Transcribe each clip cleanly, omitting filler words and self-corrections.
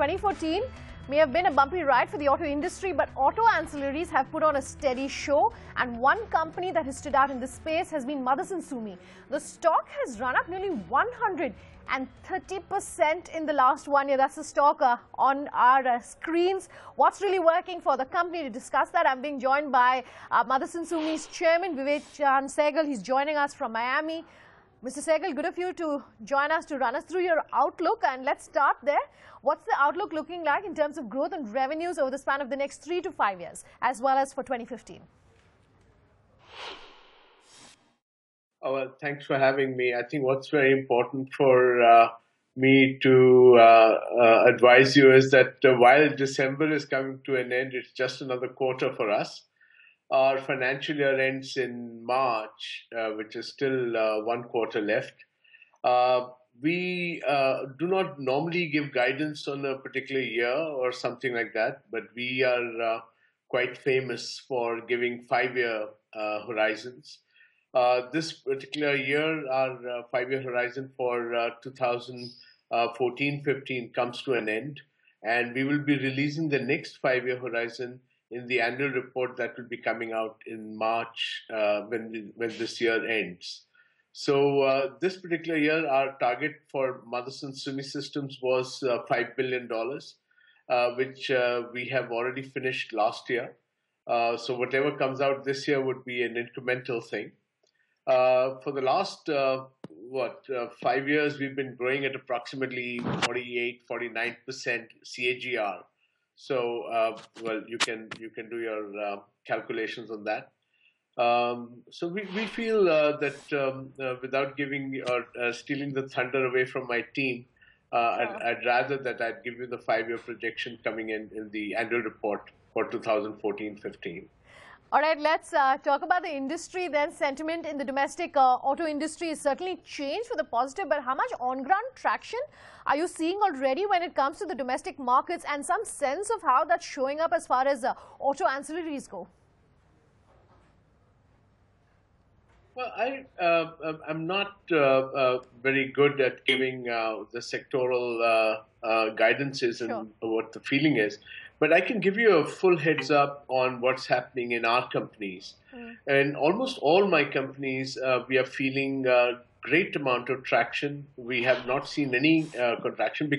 2014 may have been a bumpy ride for the auto industry, but auto ancillaries have put on a steady show, and one company that has stood out in this space has been Motherson Sumi. The stock has run up nearly 130% in the last 1 year. That's the stock on our screens. What's really working for the company? To discuss that, I'm being joined by Motherson Sumi's chairman, Vivek Chaand Sehgal. He's joining us from Miami. Mr. Sehgal, good of you to join us to run us through your outlook, and let's start there. What's the outlook looking like in terms of growth and revenues over the span of the next 3 to 5 years, as well as for 2015? Oh, well, thanks for having me. I think what's very important for me to advise you is that while December is coming to an end, it's just another quarter for us. Our financial year ends in March, which is still 1 quarter left. We do not normally give guidance on a particular year or something like that, but we are quite famous for giving 5-year horizons. This particular year, our 5-year horizon for 2014-15 comes to an end, and we will be releasing the next 5-year horizon in the annual report that will be coming out in March when this year ends. So this particular year, our target for Motherson Sumi Systems was $5 billion, which we have already finished last year. So whatever comes out this year would be an incremental thing. For the last 5 years, we've been growing at approximately 48-49% CAGR. So, well, you can do your calculations on that. So we feel that without giving or stealing the thunder away from my team, I'd rather that I'd give you the 5-year projection coming in the annual report for 2014-15. All right, let's talk about the industry then. Sentiment in the domestic auto industry has certainly changed for the positive, but how much on-ground traction are you seeing already when it comes to the domestic markets, and some sense of how that's showing up as far as auto ancillaries go? Well, I'm not very good at giving the sectoral guidances and what the feeling is. But I can give you a full heads up on what's happening in our companies. And almost all my companies, we are feeling a great amount of traction. We have not seen any contraction,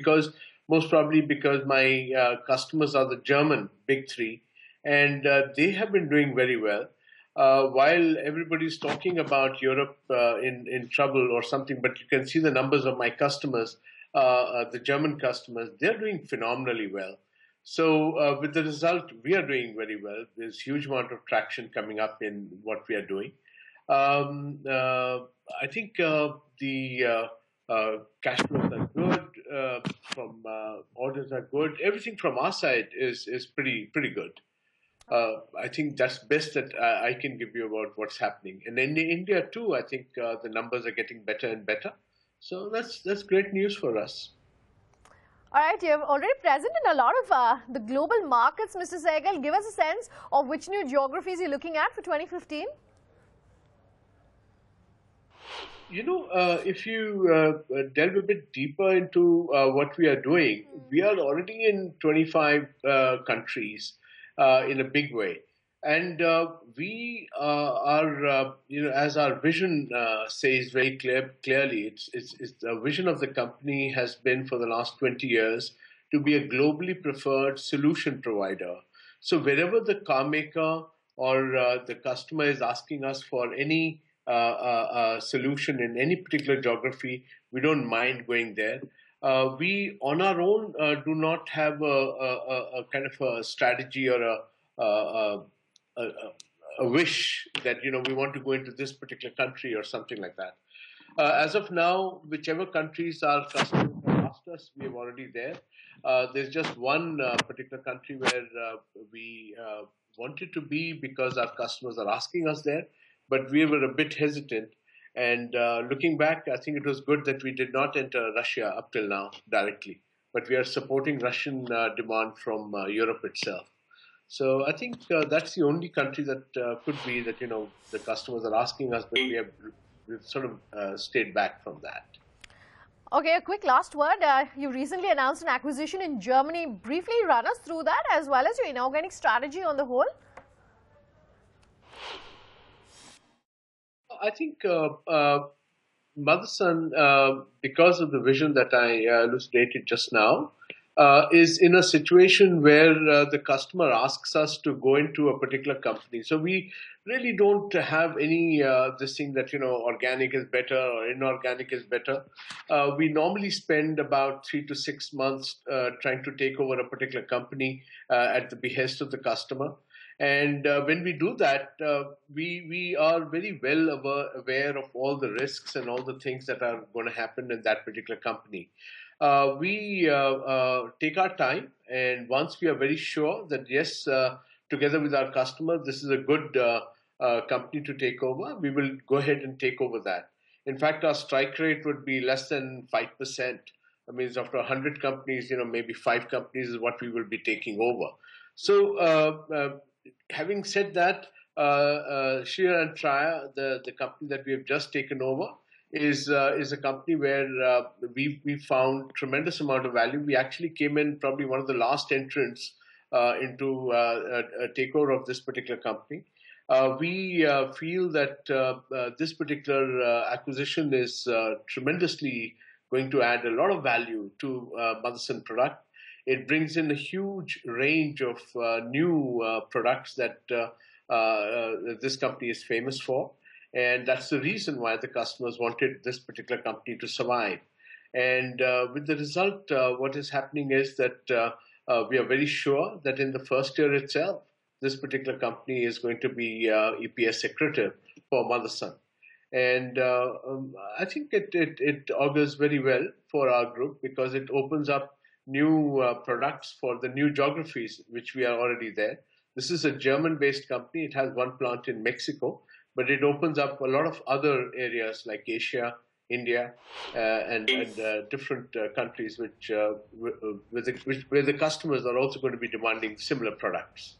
most probably because my customers are the German big three, and they have been doing very well. While everybody's talking about Europe in trouble or something, but you can see the numbers of my customers, the German customers, they're doing phenomenally well. So with the result, we are doing very well. There's a huge amount of traction coming up in what we are doing. I think the cash flows are good, from orders are good. Everything from our side is pretty good. I think that's best that I can give you about what's happening. And in India too, I think the numbers are getting better and better. So that's great news for us. All right, you're already present in a lot of the global markets, Mr. Sehgal. Give us a sense of which new geographies you're looking at for 2015. You know, if you delve a bit deeper into what we are doing, we are already in 25 countries in a big way. And we are, as our vision says very clearly, it's the vision of the company has been for the last 20 years to be a globally preferred solution provider. So wherever the car maker or the customer is asking us for any solution in any particular geography, we don't mind going there. We, on our own, do not have a kind of a strategy or a wish that, we want to go into this particular country or something like that. As of now, whichever countries our customers have asked us, we are already there. There's just one particular country where we wanted to be because our customers are asking us there, but we were a bit hesitant. And looking back, I think it was good that we did not enter Russia up till now directly, but we are supporting Russian demand from Europe itself. So I think that's the only country that could be that, the customers are asking us, but we've sort of stayed back from that. Okay, a quick last word. You recently announced an acquisition in Germany. Briefly run us through that as well as your inorganic strategy on the whole. I think Motherson, because of the vision that I elucidated just now, is in a situation where the customer asks us to go into a particular company. So we really don't have any this thing that, organic is better or inorganic is better. We normally spend about 3 to 6 months trying to take over a particular company at the behest of the customer. And when we do that, we are very well aware of all the risks and all the things that are going to happen in that particular company. We take our time, and once we are very sure that yes, together with our customer, this is a good company to take over, we will go ahead and take over that. In fact, our strike rate would be less than 5%. That means after 100 companies, maybe 5 companies is what we will be taking over. So having said that, Shearer and Trier, the company that we have just taken over, is a company where we found tremendous amount of value. We actually came in probably one of the last entrants into a takeover of this particular company. We feel that this particular acquisition is tremendously going to add a lot of value to Motherson product. It brings in a huge range of new products that this company is famous for. And that's the reason why the customers wanted this particular company to survive. And with the result, what is happening is that we are very sure that in the first year itself, this particular company is going to be EPS accretive for Motherson. And I think it augurs very well for our group because it opens up new products for the new geographies, which we are already there. This is a German-based company. It has one plant in Mexico, but it opens up a lot of other areas like Asia, India, and different countries where the customers are also going to be demanding similar products.